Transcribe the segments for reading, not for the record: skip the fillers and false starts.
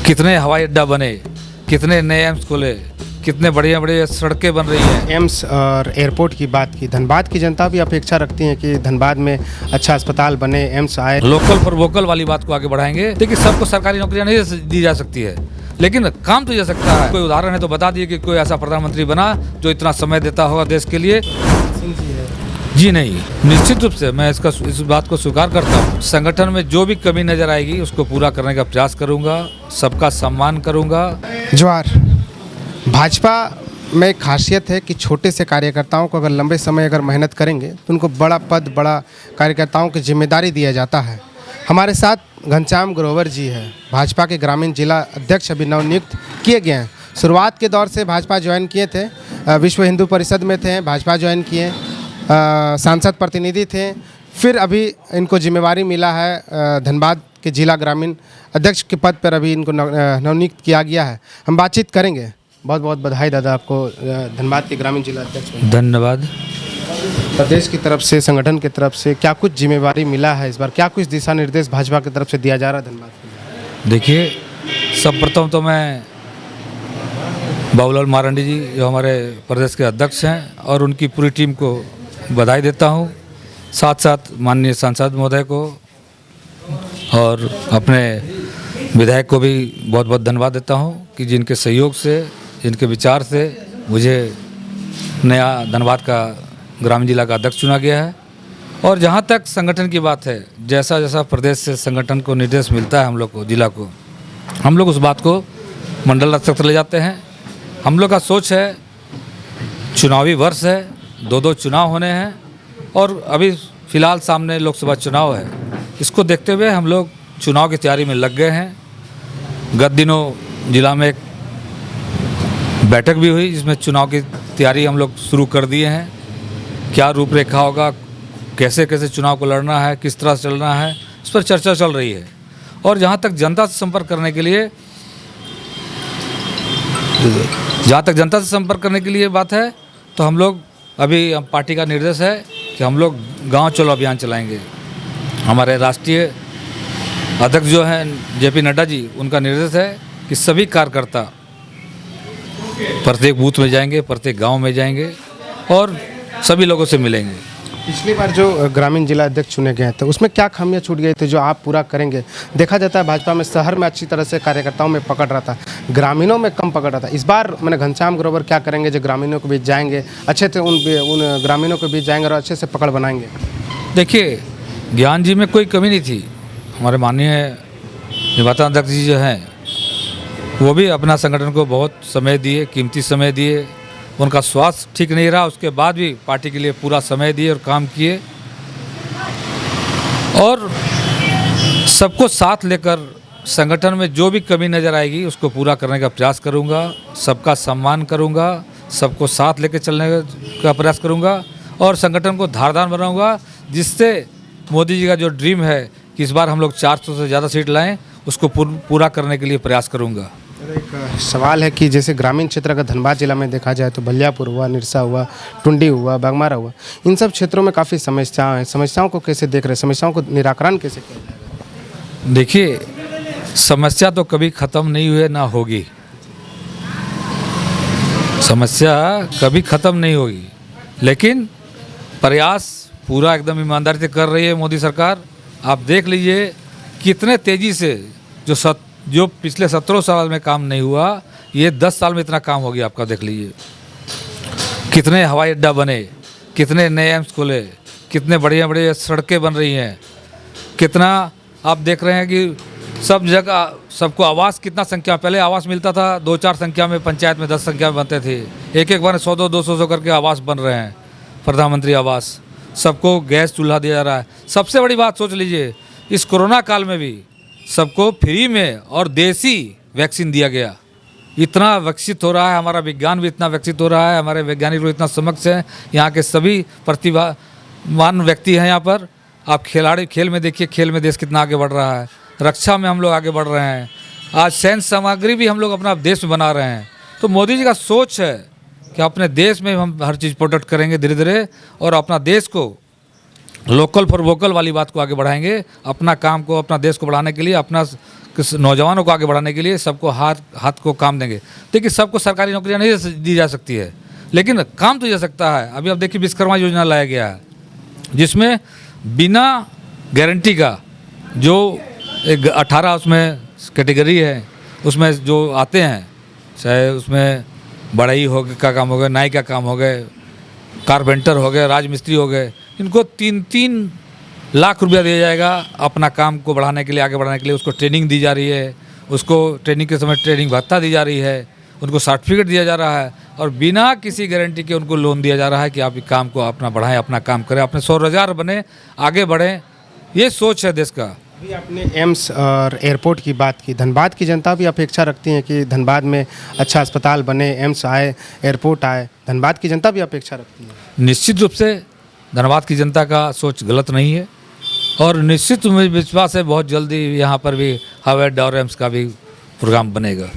कितने हवाई अड्डा बने, कितने नए एम्स खुले, कितने बढ़िया बढ़िया सड़कें बन रही हैं। एम्स और एयरपोर्ट की बात की, धनबाद की जनता भी अपेक्षा रखती है कि धनबाद में अच्छा अस्पताल बने, एम्स आए। लोकल फॉर वोकल वाली बात को आगे बढ़ाएंगे। देखिए, सबको सरकारी नौकरियां नहीं दी जा सकती है, लेकिन काम तो जा सकता है। कोई उदाहरण है तो बता दिए कि कोई ऐसा प्रधानमंत्री बना जो इतना समय देता होगा देश के लिए। जी नहीं, निश्चित रूप से मैं इस बात को स्वीकार करता हूँ। संगठन में जो भी कमी नजर आएगी उसको पूरा करने का प्रयास करूंगा, सबका सम्मान करूंगा। जवाहर, भाजपा में एक खासियत है कि छोटे से कार्यकर्ताओं को अगर लंबे समय अगर मेहनत करेंगे तो उनको बड़ा पद, बड़ा कार्यकर्ताओं की जिम्मेदारी दिया जाता है। हमारे साथ घनश्याम ग्रोवर जी है, भाजपा के ग्रामीण जिला अध्यक्ष अभी नवनियुक्त किए गए हैं। शुरुआत के दौर से भाजपा ज्वाइन किए थे, विश्व हिंदू परिषद में थे, भाजपा ज्वाइन किए, सांसद प्रतिनिधि थे, फिर अभी इनको जिम्मेवारी मिला है धनबाद के जिला ग्रामीण अध्यक्ष के पद पर अभी इनको नवनियुक्त किया गया है। हम बातचीत करेंगे। बहुत बहुत बधाई दादा आपको धनबाद के ग्रामीण जिला अध्यक्ष। धन्यवाद। प्रदेश की तरफ से, संगठन की तरफ से क्या कुछ जिम्मेवारी मिला है इस बार, क्या कुछ दिशा निर्देश भाजपा की तरफ से दिया जा रहा है धनबाद के? देखिए, सर्वप्रथम तो मैं बाबूलाल मारंडी जी जो हमारे प्रदेश के अध्यक्ष हैं और उनकी पूरी टीम को बधाई देता हूं, साथ साथ माननीय सांसद महोदय को और अपने विधायक को भी बहुत बहुत धन्यवाद देता हूं कि जिनके सहयोग से, जिनके विचार से मुझे नया धनबाद का ग्रामीण जिला का अध्यक्ष चुना गया है। और जहां तक संगठन की बात है, जैसा जैसा प्रदेश से संगठन को निर्देश मिलता है हम लोग को, जिला को, हम लोग उस बात को मंडल स्तर तक ले जाते हैं। हम लोग का सोच है, चुनावी वर्ष है, 2 चुनाव होने हैं और अभी फ़िलहाल सामने लोकसभा चुनाव है। इसको देखते हुए हम लोग चुनाव की तैयारी में लग गए हैं। गत दिनों जिला में एक बैठक भी हुई जिसमें चुनाव की तैयारी हम लोग शुरू कर दिए हैं। क्या रूपरेखा होगा, कैसे कैसे चुनाव को लड़ना है, किस तरह से चलना है, इस पर चर्चा चल रही है। और जहाँ तक जनता से संपर्क करने के लिए बात है तो हम लोग अभी पार्टी का निर्देश है कि हम लोग गांव चलो अभियान चलाएंगे। हमारे राष्ट्रीय अध्यक्ष जो हैं जेपी नड्डा जी, उनका निर्देश है कि सभी कार्यकर्ता प्रत्येक बूथ में जाएंगे, प्रत्येक गांव में जाएंगे और सभी लोगों से मिलेंगे। पिछली बार जो ग्रामीण जिला अध्यक्ष चुने गए थे उसमें क्या खामियां छूट गई थी जो आप पूरा करेंगे? देखा जाता है भाजपा में शहर में अच्छी तरह से कार्यकर्ताओं में पकड़ रहा था, ग्रामीणों में कम पकड़ रहा था। इस बार मैंने घनश्याम ग्रोवर क्या करेंगे जो ग्रामीणों के बीच जाएंगे, अच्छे से उन ग्रामीणों के बीच जाएंगे और अच्छे से पकड़ बनाएंगे? देखिए, ज्ञान जी में कोई कमी नहीं थी। हमारे माननीय निर्वाचन अध्यक्ष जी जो हैं वो भी अपना संगठन को बहुत समय दिए, कीमती समय दिए। उनका स्वास्थ्य ठीक नहीं रहा, उसके बाद भी पार्टी के लिए पूरा समय दिए और काम किए। और सबको साथ लेकर संगठन में जो भी कमी नज़र आएगी उसको पूरा करने का प्रयास करूंगा, सबका सम्मान करूंगा, सबको साथ लेकर चलने का प्रयास करूंगा और संगठन को धारदार बनाऊंगा, जिससे मोदी जी का जो ड्रीम है कि इस बार हम लोग 400 से ज़्यादा सीट लाएं, उसको पूरा करने के लिए प्रयास करूंगा। एक सवाल है कि जैसे ग्रामीण क्षेत्र का धनबाद जिला में देखा जाए तो बलियापुर हुआ, निरसा हुआ, टुंडी हुआ, बागमारा हुआ, इन सब क्षेत्रों में काफ़ी समस्याएं हैं। समस्याओं को कैसे देख रहे हैं, समस्याओं को निराकरण कैसे किया जाएगा? देखिए, समस्या तो कभी ख़त्म नहीं हुई, ना होगी। समस्या कभी ख़त्म नहीं होगी, लेकिन प्रयास पूरा एकदम ईमानदारी से कर रही है मोदी सरकार। आप देख लीजिए कितने तेज़ी से जो पिछले 17 साल में काम नहीं हुआ, ये 10 साल में इतना काम हो गया। आपका देख लीजिए कितने हवाई अड्डा बने, कितने नए एम्स खुले, कितने बढ़िया बढ़िया सड़कें बन रही हैं, कितना आप देख रहे हैं कि सब जगह सबको आवास, कितना संख्या, पहले आवास मिलता था 2-4 संख्या में, पंचायत में 10 संख्या में बनते थे, एक बार 100-200 करके आवास बन रहे हैं, प्रधानमंत्री आवास। सबको गैस चूल्हा दिया जा रहा है। सबसे बड़ी बात सोच लीजिए, इस कोरोना काल में भी सबको फ्री में और देसी वैक्सीन दिया गया। इतना विकसित हो रहा है, हमारा विज्ञान भी इतना विकसित हो रहा है, हमारे वैज्ञानिक लोग इतना समक्ष हैं, यहाँ के सभी प्रतिभावान व्यक्ति हैं यहाँ पर। आप खेल में देखिए, खेल में देश कितना आगे बढ़ रहा है, रक्षा में हम लोग आगे बढ़ रहे हैं, आज सैन्य सामग्री भी हम लोग अपना देश में बना रहे हैं। तो मोदी जी का सोच है कि अपने देश में हम हर चीज़ प्रोटेक्ट करेंगे धीरे धीरे और अपना देश को लोकल फॉर वोकल वाली बात को आगे बढ़ाएंगे। अपना काम को, अपना देश को बढ़ाने के लिए, अपना नौजवानों को आगे बढ़ाने के लिए सबको हाथ को काम देंगे। देखिए सबको सरकारी नौकरियां नहीं दी जा सकती है, लेकिन काम तो जा सकता है। अभी आप देखिए विश्वकर्मा योजना लाया गया है, जिसमें बिना गारंटी का जो एक 18 उसमें कैटेगरी है, उसमें जो आते हैं, चाहे उसमें बढ़ई हो का काम हो गया, नाई का काम हो गए, कारपेंटर हो गए, राजमिस्त्री हो गए, इनको 3-3 लाख रुपया दिया जाएगा अपना काम को बढ़ाने के लिए, आगे बढ़ाने के लिए। उसको ट्रेनिंग दी जा रही है, उसको ट्रेनिंग के समय ट्रेनिंग भत्ता दी जा रही है, उनको सर्टिफिकेट दिया जा रहा है, और बिना किसी गारंटी के उनको लोन दिया जा रहा है कि आप काम को अपना बढ़ाएं, अपना काम करें, अपने स्वरोजगार बने, आगे बढ़ें। ये सोच है देश का। अभी आपने एम्स और एयरपोर्ट की बात की। धनबाद की जनता भी अपेक्षा रखती है कि धनबाद में अच्छा अस्पताल बने, एम्स आए, एयरपोर्ट आए। धनबाद की जनता भी अपेक्षा रखती है। निश्चित रूप से धनबाद की जनता का सोच गलत नहीं है, और निश्चित मुझे विश्वास है बहुत जल्दी यहाँ पर भी हवाई अड्डा और एम्स का भी प्रोग्राम बनेगा।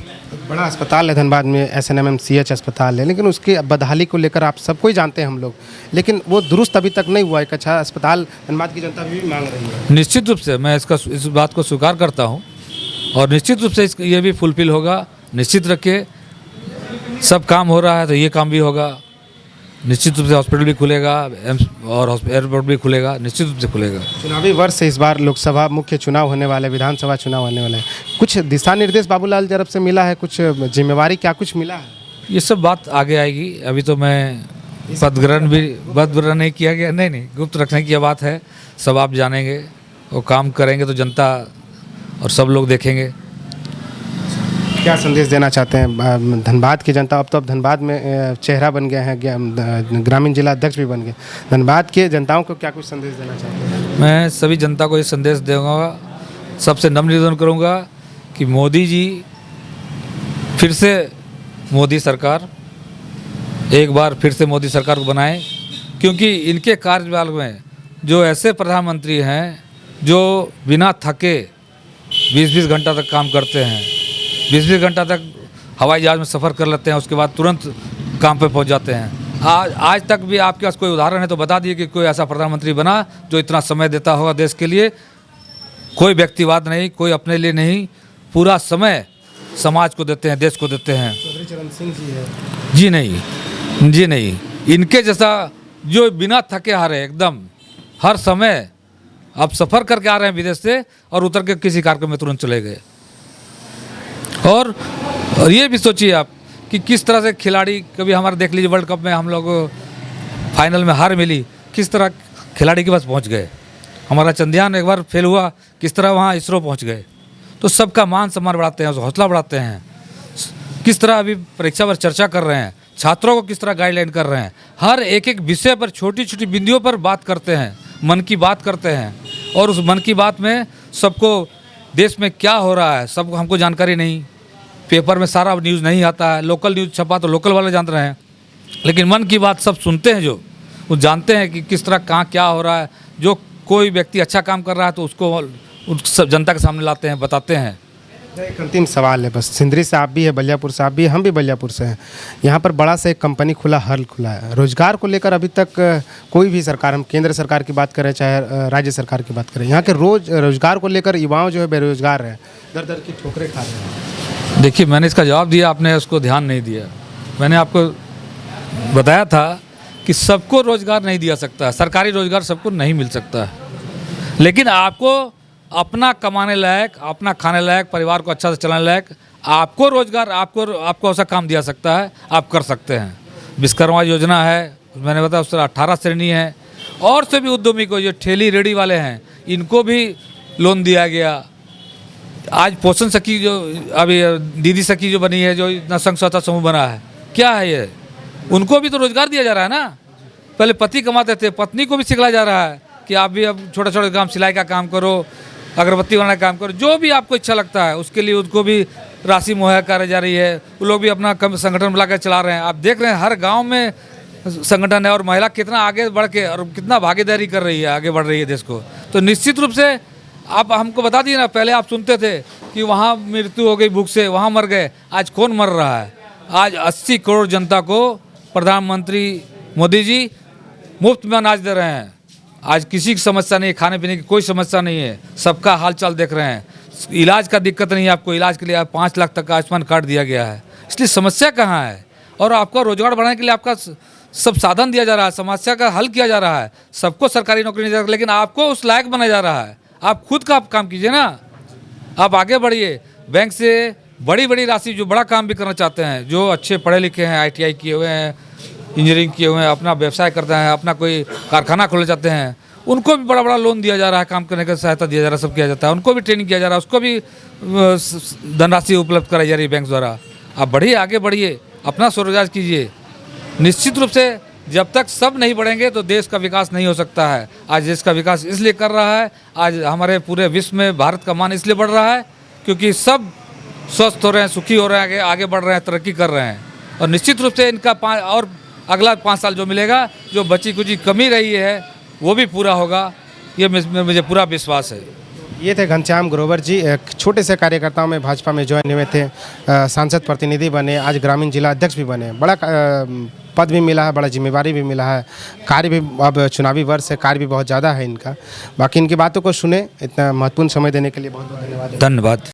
बड़ा अस्पताल है धनबाद में, SNMMCH अस्पताल है, लेकिन उसकी बदहाली को लेकर आप सबको ही जानते हैं हम लोग, लेकिन वो दुरुस्त अभी तक नहीं हुआ। एक अच्छा अस्पताल धनबाद की जनता भी मांग रही है। निश्चित रूप से मैं इस बात को स्वीकार करता हूँ, और निश्चित रूप से ये भी फुलफिल होगा। निश्चित रखिए, सब काम हो रहा है तो ये काम भी होगा। निश्चित रूप से हॉस्पिटल भी खुलेगा, एम्स और एयरपोर्ट भी खुलेगा, निश्चित रूप से खुलेगा। चुनावी वर्ष से इस बार लोकसभा मुख्य चुनाव होने वाले, विधानसभा चुनाव होने वाले हैं। कुछ दिशा निर्देश बाबूलाल तरफ से मिला है, कुछ जिम्मेवारी क्या कुछ मिला है? ये सब बात आगे आएगी। अभी तो मैं पदग्रहण नहीं किया गया, नहीं, गुप्त रखने की बात है। सब आप जानेंगे, वो काम करेंगे तो जनता और सब लोग देखेंगे। क्या संदेश देना चाहते हैं धनबाद की जनता? अब तो अब धनबाद में चेहरा बन गए हैं, ग्रामीण जिला अध्यक्ष भी बन गए। धनबाद के जनताओं को क्या कुछ संदेश देना चाहते हैं? मैं सभी जनता को ये संदेश दूंगा, सबसे नम्र निवेदन करूंगा कि मोदी जी फिर से मोदी सरकार, एक बार फिर से मोदी सरकार को बनाएं, क्योंकि इनके कार्यकाल में जो ऐसे प्रधानमंत्री हैं जो बिना थके 20-20 घंटा तक काम करते हैं, 20-20 घंटा तक हवाई जहाज़ में सफ़र कर लेते हैं, उसके बाद तुरंत काम पे पहुंच जाते हैं। आज तक भी आपके पास कोई उदाहरण है तो बता दिए कि कोई ऐसा प्रधानमंत्री बना जो इतना समय देता होगा देश के लिए। कोई व्यक्तिवाद नहीं, कोई अपने लिए नहीं, पूरा समय समाज को देते हैं, देश को देते हैं। चौधरी चरण सिंह जी है। जी नहीं, इनके जैसा जो बिना थके हारे एकदम हर समय आप सफ़र करके आ रहे हैं विदेश से, और उतर के किसी कार्यक्रम में तुरंत चले गए। और ये भी सोचिए आप कि किस तरह से खिलाड़ी, कभी हमारे देख लीजिए वर्ल्ड कप में हम लोग फाइनल में हार मिली, किस तरह खिलाड़ी के पास पहुंच गए। हमारा चंद्रयान एक बार फेल हुआ, किस तरह वहाँ इसरो पहुंच गए। तो सबका मान सम्मान बढ़ाते हैं, हौसला बढ़ाते हैं। किस तरह अभी परीक्षा पर चर्चा कर रहे हैं, छात्रों को किस तरह गाइडलाइन कर रहे हैं, हर एक विषय पर छोटी छोटी बिंदुओं पर बात करते हैं, मन की बात करते हैं। और उस मन की बात में सबको देश में क्या हो रहा है सब हमको जानकारी नहीं, पेपर में सारा न्यूज़ नहीं आता है, लोकल न्यूज़ छपा तो लोकल वाले जान रहे हैं, लेकिन मन की बात सब सुनते हैं, जो वो जानते हैं कि किस तरह कहाँ क्या हो रहा है। जो कोई व्यक्ति अच्छा काम कर रहा है तो उसको उस जनता के सामने लाते हैं, बताते हैं। एक अंतिम सवाल है बस। सिंदरी से आप भी है, बलियापुर से आप भी, हम भी बलियापुर से हैं। यहाँ पर बड़ा सा एक कंपनी खुला, हल खुला है। रोजगार को लेकर अभी तक कोई भी सरकार, हम केंद्र सरकार की बात करें चाहे राज्य सरकार की बात करें, यहाँ के रोजगार को लेकर युवाओं जो है बेरोजगार है, दर दर की ठोकरें खा रहे हैं। देखिए, मैंने इसका जवाब दिया, आपने उसको ध्यान नहीं दिया। मैंने आपको बताया था कि सबको रोजगार नहीं दिया सकता है, सरकारी रोजगार सबको नहीं मिल सकता है, लेकिन आपको अपना कमाने लायक, अपना खाने लायक, परिवार को अच्छा से चलाने लायक आपको रोजगार, आपको ऐसा काम दिया सकता है, आप कर सकते हैं। विश्वकर्मा योजना है, मैंने बताया उस तरह 18 श्रेणी है, और सभी उद्यमी को, जो ठेली रेडी वाले हैं, इनको भी लोन दिया गया। आज पोषण सखी जो अभी दीदी सखी जो बनी है, जो इतना संघ स्वच्छता समूह बना है, क्या है ये, उनको भी तो रोजगार दिया जा रहा है ना। पहले पति कमाते थे, पत्नी को भी सिखलाया जा रहा है कि आप भी अब छोटा छोटा काम, सिलाई का काम करो, अगरबत्ती बनाने का काम करो, जो भी आपको इच्छा लगता है उसके लिए उनको भी राशि मुहैया कराई जा रही है। वो लोग भी अपना संगठन बुलाकर चला रहे हैं। आप देख रहे हैं हर गांव में संगठन है, और महिला कितना आगे बढ़ के और कितना भागीदारी कर रही है, आगे बढ़ रही है देश को। तो निश्चित रूप से आप हमको बता दिए ना, पहले आप सुनते थे कि वहाँ मृत्यु हो गई भूख से, वहाँ मर गए, आज कौन मर रहा है? आज 80 करोड़ जनता को प्रधानमंत्री मोदी जी मुफ्त में अनाज दे रहे हैं। आज किसी की समस्या नहीं है, खाने पीने की कोई समस्या नहीं है, सबका हालचाल देख रहे हैं। इलाज का दिक्कत नहीं है आपको, इलाज के लिए आप 5 लाख तक का आयुष्मान कार्ड दिया गया है। इसलिए समस्या कहाँ है? और आपका रोजगार बढ़ाने के लिए आपका सब साधन दिया जा रहा है, समस्या का हल किया जा रहा है, सबको सरकारी नौकरी नहीं जा रहा, लेकिन आपको उस लायक बनाया जा रहा है। आप खुद का आप काम कीजिए ना, आप आगे बढ़िए। बैंक से बड़ी बड़ी राशि, जो बड़ा काम भी करना चाहते हैं, जो अच्छे पढ़े लिखे हैं, ITI किए हुए हैं, इंजीनियरिंग किए हुए हैं, अपना व्यवसाय करते हैं, अपना कोई कारखाना खोलना चाहते हैं, उनको भी बड़ा बड़ा लोन दिया जा रहा है, काम करने का सहायता दिया जा रहा है, सब किया जाता है, उनको भी ट्रेनिंग किया जा रहा है, उसको भी धनराशि उपलब्ध कराई जा रही है बैंक द्वारा। आप बढ़िए, आगे बढ़िए, अपना स्वरोजगार कीजिए। निश्चित रूप से जब तक सब नहीं बढ़ेंगे तो देश का विकास नहीं हो सकता है। आज देश का विकास इसलिए कर रहा है, आज हमारे पूरे विश्व में भारत का मान इसलिए बढ़ रहा है क्योंकि सब स्वस्थ हो रहे हैं, सुखी हो रहे हैं, आगे बढ़ रहे हैं, तरक्की कर रहे हैं। और निश्चित रूप से इनका और अगला 5 साल जो मिलेगा, जो बची कुछ कमी रही है वो भी पूरा होगा, ये मुझे पूरा विश्वास है। ये थे घनश्याम ग्रोवर जी, एक छोटे से कार्यकर्ताओं में भाजपा में ज्वाइन हुए थे, सांसद प्रतिनिधि बने, आज ग्रामीण जिला अध्यक्ष भी बने, बड़ा पद भी मिला है, बड़ा जिम्मेवारी भी मिला है, कार्य भी अब चुनावी वर्ष है, कार्य भी बहुत ज़्यादा है इनका। बाकी इनकी बातों को सुने, इतना महत्वपूर्ण समय देने के लिए बहुत बहुत धन्यवाद। धन्यवाद।